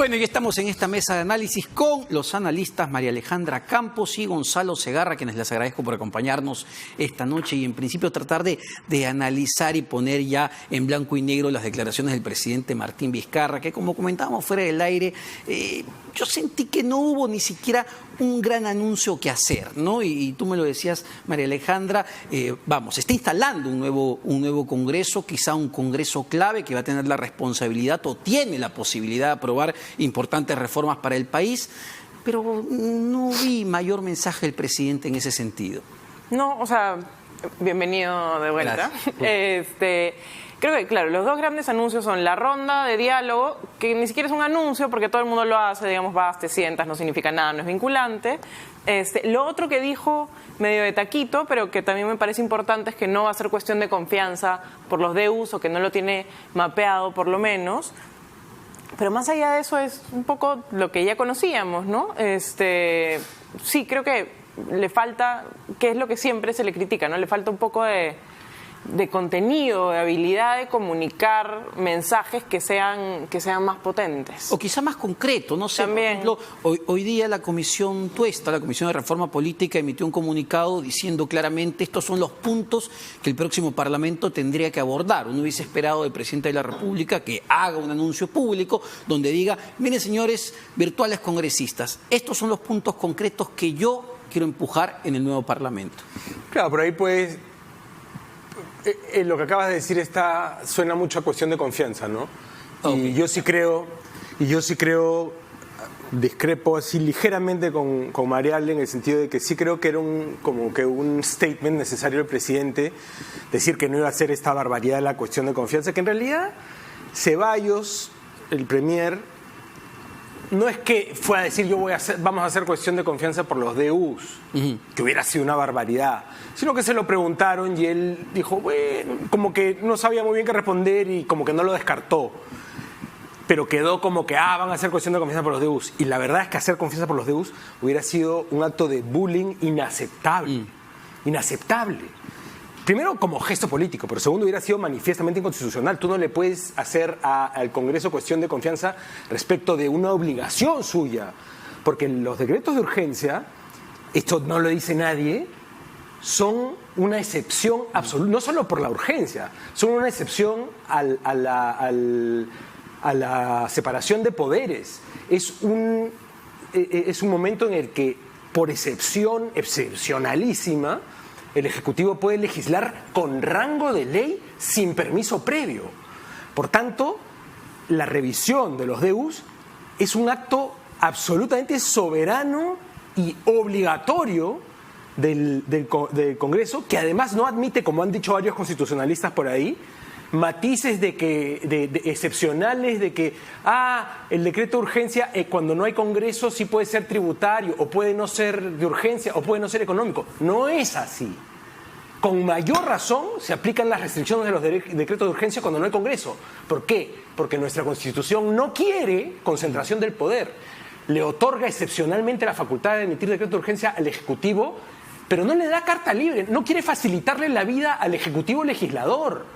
Bueno, ya estamos en esta mesa de análisis con los analistas María Alejandra Campos y Gonzalo Segarra, quienes les agradezco por acompañarnos esta noche y en principio tratar de analizar y poner ya en blanco y negro las declaraciones del presidente Martín Vizcarra, que como comentábamos fuera del aire, yo sentí que no hubo ni siquiera un gran anuncio que hacer, ¿no? Y tú me lo decías, María Alejandra, se está instalando un nuevo Congreso, quizá un Congreso clave que va a tener la responsabilidad o tiene la posibilidad de aprobar importantes reformas para el país, pero no vi mayor mensaje del presidente en ese sentido. No, o sea, bienvenido de vuelta. Creo que, claro, los dos grandes anuncios son la ronda de diálogo, que ni siquiera es un anuncio porque todo el mundo lo hace, digamos, vas, te sientas, no significa nada, no es vinculante. Lo otro que dijo medio de taquito, pero que también me parece importante, es que no va a ser cuestión de confianza por los DUs o que no lo tiene mapeado por lo menos. Pero más allá de eso es un poco lo que ya conocíamos, ¿no? Sí, creo que le falta, que es lo que siempre se le critica, ¿no? Le falta un poco de contenido, de habilidad de comunicar mensajes que sean más potentes. O quizá más concreto, no sé. También. Por ejemplo, hoy día la Comisión Tuesta, la Comisión de Reforma Política, emitió un comunicado diciendo claramente estos son los puntos que el próximo Parlamento tendría que abordar. Uno hubiese esperado del presidente de la República que haga un anuncio público donde diga, miren señores virtuales congresistas, estos son los puntos concretos que yo quiero empujar en el nuevo Parlamento. Claro, por ahí pues lo que acabas de decir suena mucho a cuestión de confianza, ¿no? Okay. Y yo sí creo, discrepo así ligeramente con Mariale en el sentido de que sí creo que era como que un statement necesario del presidente, decir que no iba a hacer esta barbaridad de la cuestión de confianza, que en realidad Ceballos, el premier, no es que fue a decir vamos a hacer cuestión de confianza por los DUs, que hubiera sido una barbaridad, sino que se lo preguntaron y él dijo, bueno, como que no sabía muy bien qué responder y como que no lo descartó, pero quedó como que van a hacer cuestión de confianza por los DUs. Y la verdad es que hacer confianza por los DUs hubiera sido un acto de bullying inaceptable. Inaceptable. Primero, como gesto político, pero segundo, hubiera sido manifiestamente inconstitucional. Tú no le puedes hacer al Congreso cuestión de confianza respecto de una obligación suya, porque los decretos de urgencia, esto no lo dice nadie, son una excepción absoluta, no solo por la urgencia, son una excepción a la separación de poderes. Es un momento en el que, por excepcionalísima, el Ejecutivo puede legislar con rango de ley sin permiso previo. Por tanto, la revisión de los DUs es un acto absolutamente soberano y obligatorio del Congreso, que además no admite, como han dicho varios constitucionalistas por ahí, matices de excepcionales de que el decreto de urgencia cuando no hay Congreso sí puede ser tributario o puede no ser de urgencia o puede no ser económico. No es así. Con mayor razón se aplican las restricciones de los decretos de urgencia cuando no hay Congreso. ¿Por qué? Porque nuestra Constitución no quiere concentración del poder. Le otorga excepcionalmente la facultad de emitir decreto de urgencia al Ejecutivo, pero no le da carta libre, no quiere facilitarle la vida al Ejecutivo legislador.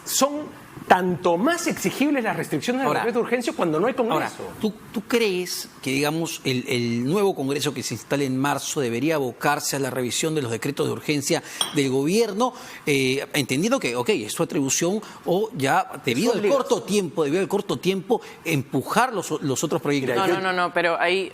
Son tanto más exigibles las restricciones del decreto de urgencia cuando no hay Congreso. Ahora, ¿tú crees que, digamos, el nuevo Congreso que se instale en marzo debería abocarse a la revisión de los decretos de urgencia del gobierno, entendiendo que, es su atribución, o ya, debido al corto tiempo, empujar los otros proyectos? No, pero ahí,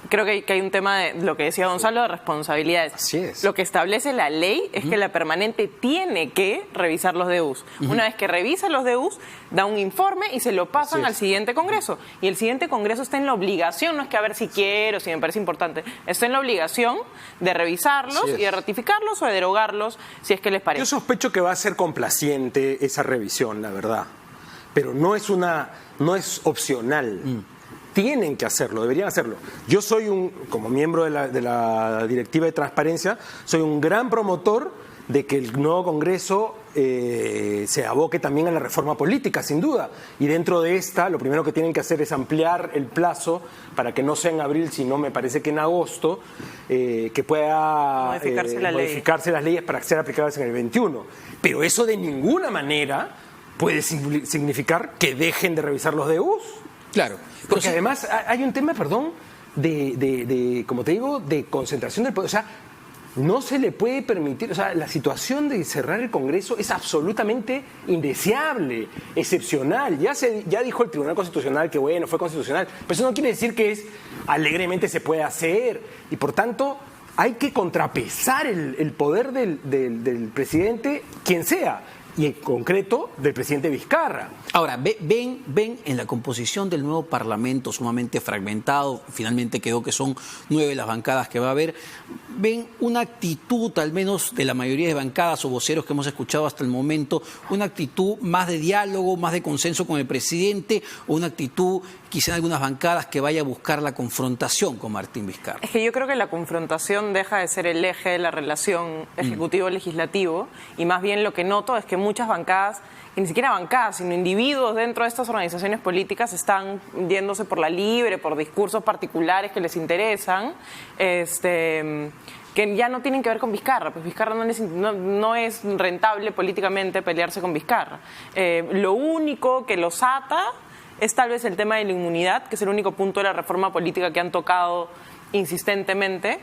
creo que hay un tema de lo que decía Gonzalo, de responsabilidades. Así es. Lo que establece la ley es que la permanente tiene que revisar los DUs. Una vez que revisa los DUs, da un informe y se lo pasan al siguiente Congreso. Y el siguiente Congreso está en la obligación, no es que a ver si quiero, si me parece importante, está en la obligación de revisarlos y de ratificarlos o de derogarlos si es que les parece. Yo sospecho que va a ser complaciente esa revisión, la verdad. Pero no es opcional. Tienen que hacerlo, deberían hacerlo. Yo soy como miembro de la Directiva de Transparencia, soy un gran promotor de que el nuevo Congreso se aboque también a la reforma política, sin duda. Y dentro de lo primero que tienen que hacer es ampliar el plazo para que no sea en abril, sino me parece que en agosto, que pueda modificarse las leyes para ser aplicables en el 21. Pero eso de ninguna manera puede significar que dejen de revisar los DUs. Claro. Porque además hay un tema, perdón, como te digo, de concentración del poder. O sea, no se le puede permitir, o sea, la situación de cerrar el Congreso es absolutamente indeseable, excepcional. Ya dijo el Tribunal Constitucional que bueno, fue constitucional, pero eso no quiere decir que alegremente se puede hacer. Y por tanto, hay que contrapesar el poder del presidente, quien sea, y en concreto del presidente Vizcarra. Ahora, ven en la composición del nuevo Parlamento sumamente fragmentado, finalmente quedó que son 9 las bancadas que va a haber, ven una actitud, al menos de la mayoría de bancadas o voceros que hemos escuchado hasta el momento, una actitud más de diálogo, más de consenso con el presidente, o una actitud quizá en algunas bancadas que vaya a buscar la confrontación con Martín Vizcarra. Es que yo creo que la confrontación deja de ser el eje de la relación ejecutivo-legislativo y más bien lo que noto es que muchas bancadas, y ni siquiera bancadas, sino individuos dentro de estas organizaciones políticas están yéndose por la libre, por discursos particulares que les interesan, que ya no tienen que ver con Vizcarra, pues Vizcarra no es rentable políticamente pelearse con Vizcarra. Lo único que los ata es tal vez el tema de la inmunidad, que es el único punto de la reforma política que han tocado insistentemente,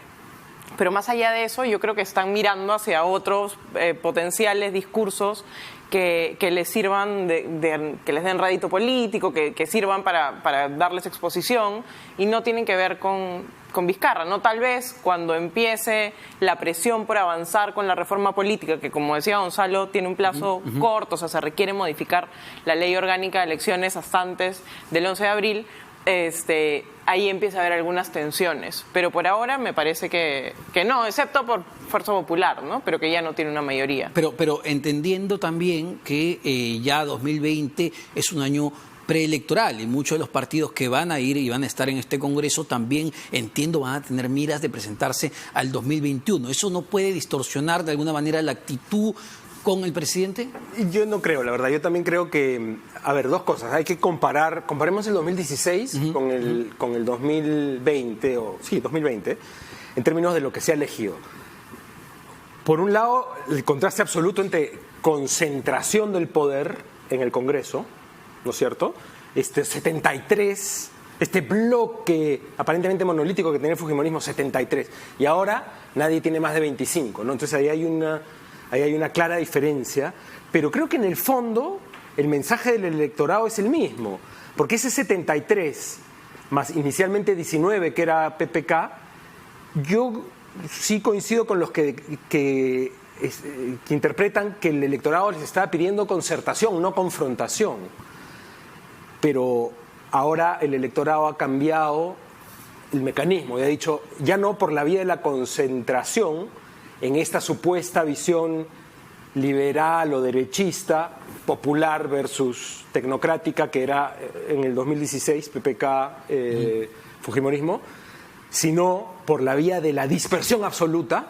pero más allá de eso yo creo que están mirando hacia otros potenciales discursos que les sirvan, que les den rédito político, que sirvan para darles exposición y no tienen que ver con Vizcarra, ¿no? Tal vez cuando empiece la presión por avanzar con la reforma política, que como decía Gonzalo, tiene un plazo corto, o sea, se requiere modificar la ley orgánica de elecciones hasta antes del 11 de abril, ahí empieza a haber algunas tensiones. Pero por ahora me parece que no, excepto por Fuerza Popular, ¿no? Pero que ya no tiene una mayoría. Pero entendiendo también que ya 2020 es un año preelectoral y muchos de los partidos que van a ir y van a estar en este Congreso también, entiendo, van a tener miras de presentarse al 2021. ¿Eso no puede distorsionar de alguna manera la actitud con el presidente? Yo no creo, la verdad. Yo también creo que, a ver, dos cosas. Hay que comparemos el 2016 con el 2020, 2020, en términos de lo que se ha elegido. Por un lado, el contraste absoluto entre concentración del poder en el Congreso, ¿no es cierto? 73, este bloque aparentemente monolítico que tenía el fujimorismo, 73. Y ahora nadie tiene más de 25, ¿no? Entonces ahí hay una clara diferencia. Pero creo que en el fondo el mensaje del electorado es el mismo. Porque ese 73, más inicialmente 19, que era PPK, yo sí coincido con los que interpretan que el electorado les estaba pidiendo concertación, no confrontación. Pero ahora el electorado ha cambiado el mecanismo y ha dicho, ya no por la vía de la concentración en esta supuesta visión liberal o derechista, popular versus tecnocrática, que era en el 2016, PPK, fujimorismo, sino por la vía de la dispersión absoluta.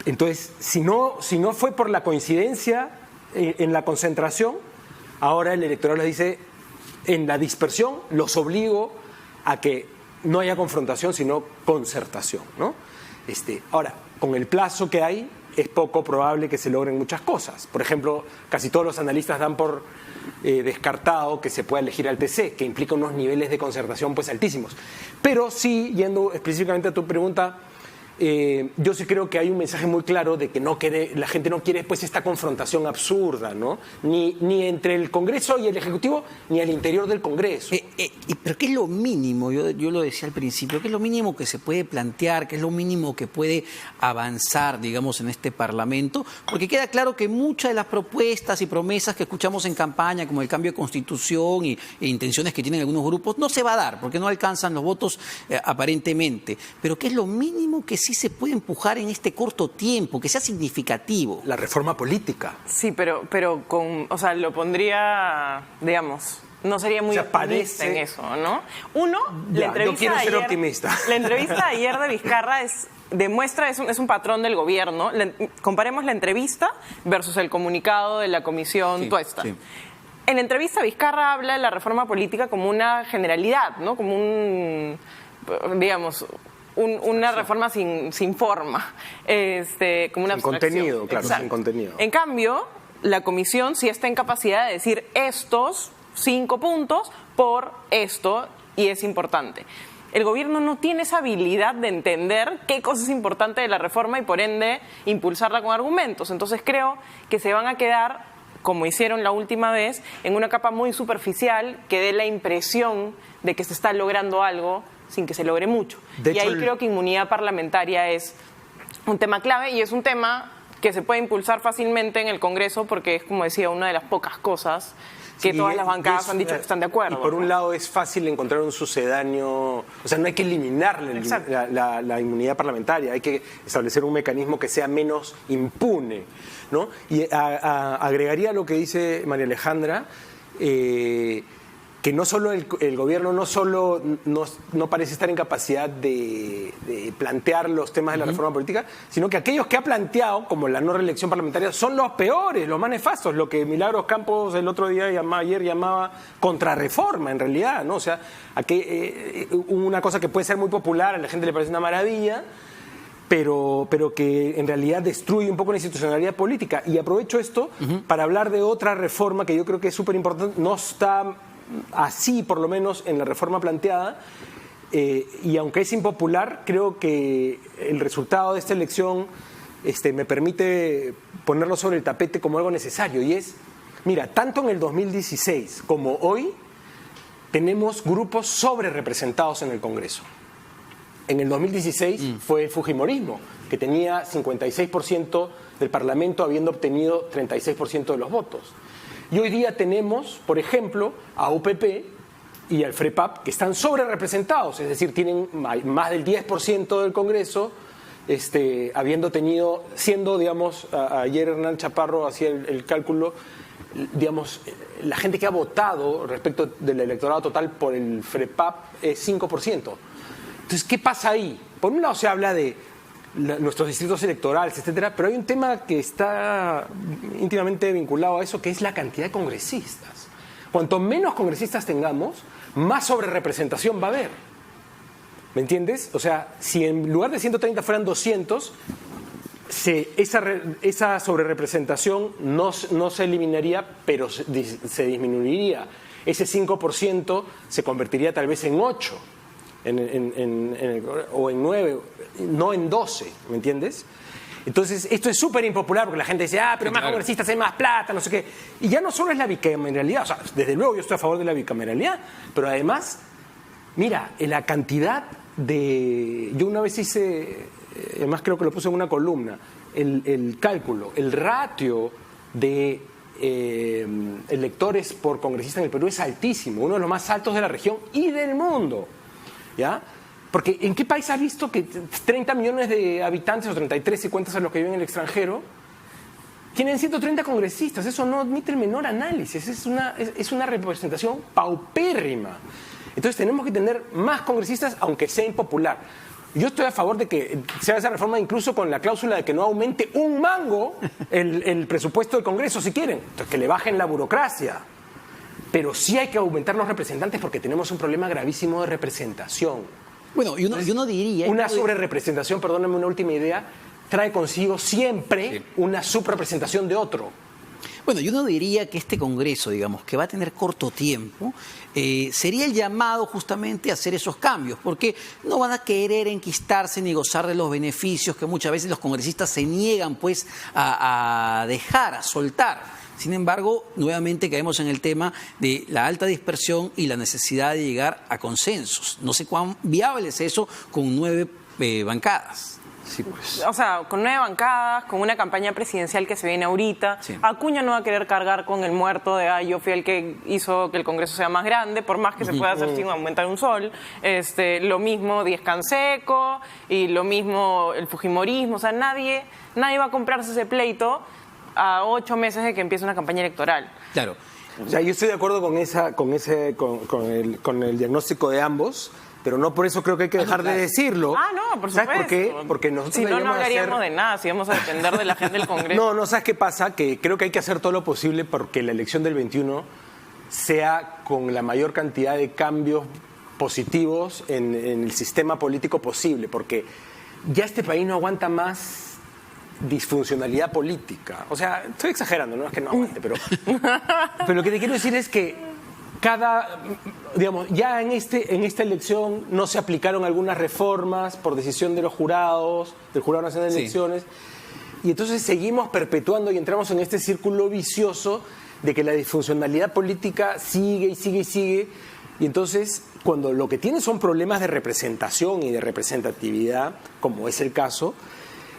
Entonces, si no fue por la coincidencia en la concentración, ahora el electorado les dice, en la dispersión los obligo a que no haya confrontación, sino concertación, ¿no? Ahora, con el plazo que hay, es poco probable que se logren muchas cosas. Por ejemplo, casi todos los analistas dan por descartado que se pueda elegir al TC, que implica unos niveles de concertación pues altísimos. Pero sí, yendo específicamente a tu pregunta, yo sí creo que hay un mensaje muy claro de que la gente no quiere pues esta confrontación absurda, ¿no? Ni entre el Congreso y el Ejecutivo, ni al interior del Congreso. Pero ¿qué es lo mínimo? Yo lo decía al principio, ¿qué es lo mínimo que se puede plantear? ¿Qué es lo mínimo que puede avanzar, digamos, en este Parlamento? Porque queda claro que muchas de las propuestas y promesas que escuchamos en campaña, como el cambio de Constitución e intenciones que tienen algunos grupos, no se va a dar, porque no alcanzan los votos aparentemente. Pero ¿qué es lo mínimo que sí se puede empujar en este corto tiempo, que sea significativo? La reforma política. Sí, pero o sea, lo pondría, digamos, no sería muy optimista en eso, ¿no? Uno, la entrevista yo quiero ser optimista. La entrevista de ayer de Vizcarra es un patrón del gobierno. Comparemos la entrevista versus el comunicado de la comisión Tuesta. Sí. En la entrevista Vizcarra habla de la reforma política como una generalidad, ¿no? Como una reforma sin forma, como una sin contenido, claro, exacto. Sin contenido. En cambio, la comisión sí está en capacidad de decir estos 5 puntos por esto, y es importante. El gobierno no tiene esa habilidad de entender qué cosa es importante de la reforma y por ende impulsarla con argumentos. Entonces creo que se van a quedar, como hicieron la última vez, en una capa muy superficial que dé la impresión de que se está logrando algo sin que se logre mucho. Y ahí creo que inmunidad parlamentaria es un tema clave y es un tema que se puede impulsar fácilmente en el Congreso porque es, como decía, una de las pocas cosas que todas las bancadas han dicho que están de acuerdo. Y por un lado es fácil encontrar un sucedáneo, o sea, no hay que eliminar la inmunidad parlamentaria, hay que establecer un mecanismo que sea menos impune, ¿no? Y agregaría lo que dice María Alejandra, que no solo el gobierno no parece estar en capacidad de plantear los temas de la reforma política, sino que aquellos que ha planteado, como la no reelección parlamentaria, son los peores, los más nefastos, lo que Milagros Campos el otro día ayer llamaba contrarreforma, en realidad, ¿no? O sea, una cosa que puede ser muy popular, a la gente le parece una maravilla, pero que en realidad destruye un poco la institucionalidad política. Y aprovecho esto para hablar de otra reforma que yo creo que es súper importante, no está así por lo menos en la reforma planteada, y aunque es impopular, creo que el resultado de esta elección me permite ponerlo sobre el tapete como algo necesario, y es, mira, tanto en el 2016 como hoy tenemos grupos sobre representados en el Congreso. En el 2016 fue el fujimorismo, que tenía 56% del Parlamento, habiendo obtenido 36% de los votos. Y hoy día tenemos, por ejemplo, a UPP y al FREPAP, que están sobre representados, es decir, tienen más del 10% del Congreso, habiendo tenido, siendo, digamos, ayer Hernán Chaparro hacía el cálculo, digamos, la gente que ha votado respecto del electorado total por el FREPAP es 5%. Entonces, ¿qué pasa ahí? Por un lado se habla de nuestros distritos electorales, etcétera, pero hay un tema que está íntimamente vinculado a eso, que es la cantidad de congresistas. Cuanto menos congresistas tengamos, más sobrerepresentación va a haber. ¿Me entiendes? O sea, si en lugar de 130 fueran 200, esa sobrerepresentación no se eliminaría, pero se disminuiría. Ese 5% se convertiría tal vez en 8. O en 9, no en 12, ¿me entiendes? Entonces, esto es súper impopular porque la gente dice, pero más congresistas hay más plata, no sé qué. Y ya no solo es la bicameralidad, o sea, desde luego yo estoy a favor de la bicameralidad, pero además, mira, la cantidad de... Yo una vez hice, además creo que lo puse en una columna, el cálculo, el ratio de electores por congresista en el Perú es altísimo, uno de los más altos de la región y del mundo. ¿Ya? Porque ¿en qué país has visto que 30 millones de habitantes, o 33 si cuentas a los que viven en el extranjero, tienen 130 congresistas? Eso no admite el menor análisis, es una representación paupérrima. Entonces tenemos que tener más congresistas, aunque sea impopular. Yo estoy a favor de que se haga esa reforma incluso con la cláusula de que no aumente un mango el presupuesto del Congreso, si quieren. Entonces, que le bajen la burocracia. Pero sí hay que aumentar los representantes porque tenemos un problema gravísimo de representación. Bueno, y uno diría... Una sobrerepresentación, perdóname, una última idea, trae consigo siempre una subrepresentación de otro. Bueno, yo no diría que este Congreso, digamos, que va a tener corto tiempo, sería el llamado justamente a hacer esos cambios, porque no van a querer enquistarse ni gozar de los beneficios que muchas veces los congresistas se niegan pues a dejar, a soltar. Sin embargo, nuevamente caemos en el tema de la alta dispersión y la necesidad de llegar a consensos. No sé cuán viable es eso con 9 bancadas. Sí, pues. O sea, con 9 bancadas, con una campaña presidencial que se viene ahorita. Sí. Acuña no va a querer cargar con el muerto de yo fui el que hizo que el Congreso sea más grande, por más que se pueda hacer sin aumentar un sol. Lo mismo Díaz Canseco y lo mismo el fujimorismo. O sea, nadie va a comprarse ese pleito a 8 meses de que empiece una campaña electoral. Claro. O sea, yo estoy de acuerdo con el diagnóstico de ambos, pero no por eso creo que hay que dejar de decirlo. No, por supuesto. ¿Sabes por qué? Porque nosotros si no hablaríamos de nada, si vamos a depender de la gente del Congreso. No, ¿sabes qué pasa? Que creo que hay que hacer todo lo posible porque la elección del 21 sea con la mayor cantidad de cambios positivos en el sistema político posible, porque ya este país no aguanta más disfuncionalidad política. O sea, estoy exagerando, no es que no aguante, pero lo que te quiero decir es que digamos, ya en esta elección no se aplicaron algunas reformas por decisión de los jurados, del Jurado Nacional de Elecciones, y entonces seguimos perpetuando y entramos en este círculo vicioso de que la disfuncionalidad política sigue y sigue y sigue, y entonces cuando lo que tiene son problemas de representación y de representatividad, como es el caso,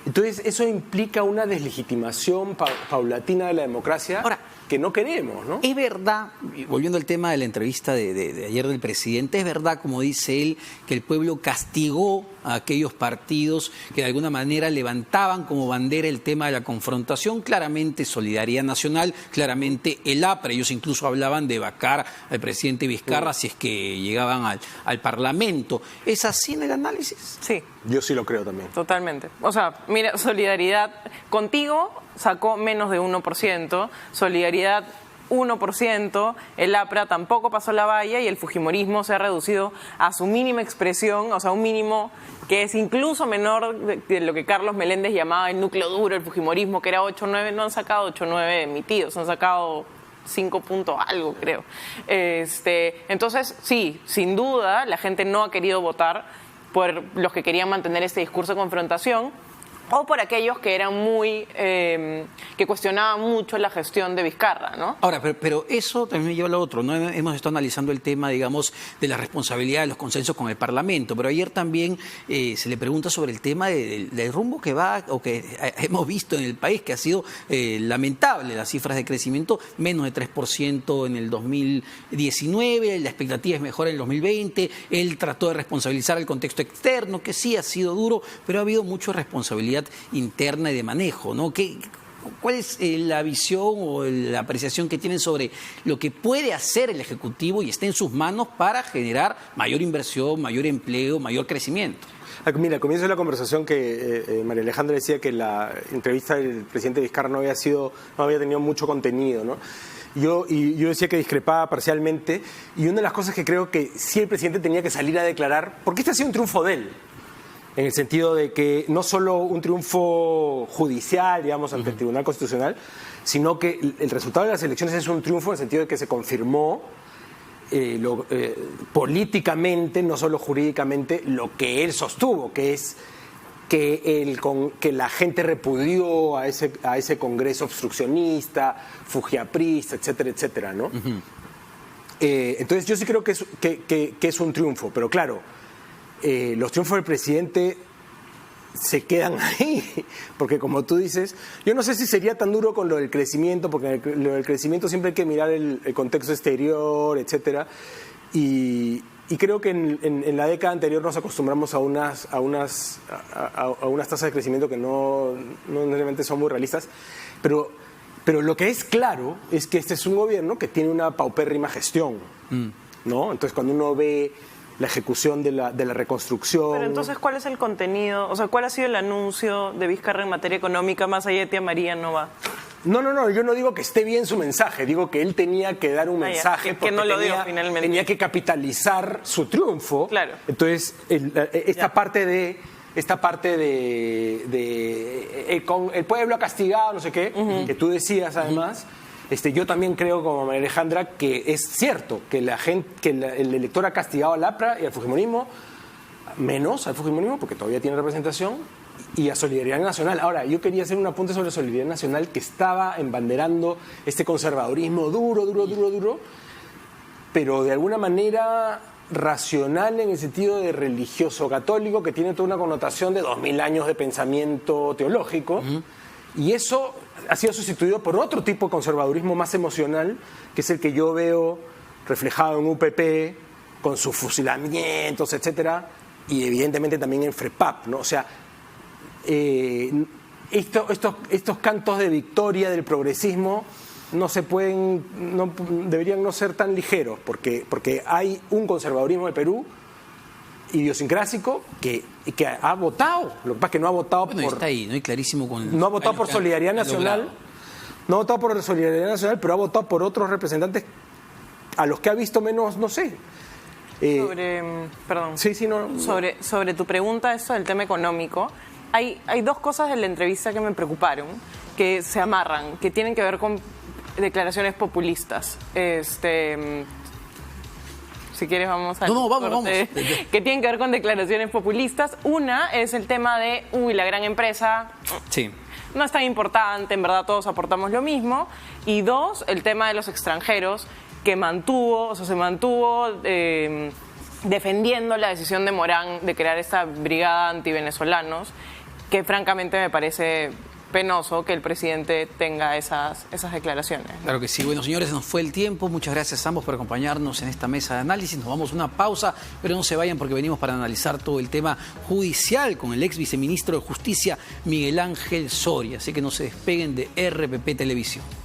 entonces eso implica una deslegitimación paulatina de la democracia. Ahora, que no queremos, ¿no? Es verdad, volviendo al tema de la entrevista de ayer del presidente, es verdad, como dice él, que el pueblo castigó a aquellos partidos que de alguna manera levantaban como bandera el tema de la confrontación, claramente Solidaridad Nacional, claramente el APRA, ellos incluso hablaban de vacar al presidente Vizcarra si es que llegaban al Parlamento. ¿Es así en el análisis? Sí. Yo sí lo creo también. Totalmente. O sea, mira, Solidaridad contigo sacó menos de 1%, Solidaridad 1%, el APRA tampoco pasó la valla y el fujimorismo se ha reducido a su mínima expresión, o sea, un mínimo que es incluso menor de lo que Carlos Meléndez llamaba el núcleo duro, el fujimorismo, que era 8-9, no han sacado 8-9 emitidos, han sacado 5 puntos algo, creo. Entonces, sí, sin duda, la gente no ha querido votar por los que querían mantener este discurso de confrontación, o por aquellos que eran que cuestionaban mucho la gestión de Vizcarra, ¿no? Ahora, pero eso también me lleva a lo otro, ¿no? Hemos estado analizando el tema, digamos, de la responsabilidad de los consensos con el Parlamento, pero ayer también se le pregunta sobre el tema del rumbo que va, o que hemos visto en el país, que ha sido lamentable, las cifras de crecimiento, menos de 3% en el 2019, la expectativa es mejor en el 2020, él trató de responsabilizar el contexto externo, que sí ha sido duro, pero ha habido mucha responsabilidad interna y de manejo, ¿no? ¿Cuál es la visión o la apreciación que tienen sobre lo que puede hacer el Ejecutivo y está en sus manos para generar mayor inversión, mayor empleo, mayor crecimiento? Mira, al comienzo de la conversación que María Alejandra decía que la entrevista del presidente Vizcarra no había tenido mucho contenido, ¿no? Yo decía que discrepaba parcialmente, y una de las cosas que creo que sí el presidente tenía que salir a declarar, porque este ha sido un triunfo de él, en el sentido de que no solo un triunfo judicial, digamos, ante el Tribunal Constitucional, sino que el resultado de las elecciones es un triunfo en el sentido de que se confirmó políticamente, no solo jurídicamente, lo que él sostuvo, que es que la gente repudió a ese Congreso obstruccionista, fujiaprista, etcétera, etcétera, ¿no? Entonces yo sí creo que es un triunfo, pero claro, los triunfos del presidente se quedan ahí, porque como tú dices, yo no sé si sería tan duro con lo del crecimiento, porque lo del crecimiento siempre hay que mirar el contexto exterior, etcétera, y creo que en la década anterior nos acostumbramos a unas tasas de crecimiento que no necesariamente son muy realistas, pero lo que es claro es que este es un gobierno que tiene una paupérrima gestión, ¿no? Entonces cuando uno ve la ejecución de la reconstrucción. Pero entonces, ¿cuál es el contenido? O sea, ¿cuál ha sido el anuncio de Vizcarra en materia económica más allá de Tía María no va? No, yo no digo que esté bien su mensaje, digo que él tenía que dar un mensaje que no lo dio finalmente. Tenía que capitalizar su triunfo. Claro. Entonces, esta parte de con el pueblo castigado, no sé qué, que tú decías además, yo también creo, como María Alejandra, que es cierto que el elector ha castigado al APRA y al fujimorismo, menos al fujimorismo, porque todavía tiene representación, y a Solidaridad Nacional. Ahora, yo quería hacer un apunte sobre Solidaridad Nacional, que estaba embanderando este conservadurismo duro, pero de alguna manera racional, en el sentido de religioso católico, que tiene toda una connotación de 2000 años de pensamiento teológico, y eso ha sido sustituido por otro tipo de conservadurismo más emocional, que es el que yo veo reflejado en UPP, con sus fusilamientos, etcétera, y evidentemente también en FREPAP, ¿no? O sea, estos cantos de victoria del progresismo deberían no ser tan ligeros, porque hay un conservadurismo de Perú idiosincrásico que ha votado. Lo que pasa es que no ha votado está ahí, ¿no? Y clarísimo no ha votado por Solidaridad Nacional. No ha votado por Solidaridad Nacional, pero ha votado por otros representantes a los que ha visto menos, no sé. Sobre tu pregunta, eso del tema económico, hay dos cosas de la entrevista que me preocuparon, que se amarran, que tienen que ver con declaraciones populistas. si quieres vamos a vamos. que tienen que ver con declaraciones populistas. Una es el tema de, la gran empresa sí. no es tan importante, en verdad todos aportamos lo mismo. Y dos, el tema de los extranjeros, que se mantuvo defendiendo la decisión de Morán de crear esta brigada antivenezolanos, que francamente me parece penoso que el presidente tenga esas declaraciones. Claro que sí. Bueno, señores, nos fue el tiempo. Muchas gracias a ambos por acompañarnos en esta mesa de análisis. Nos vamos a una pausa, pero no se vayan porque venimos para analizar todo el tema judicial con el ex viceministro de Justicia, Miguel Ángel Soria. Así que no se despeguen de RPP Televisión.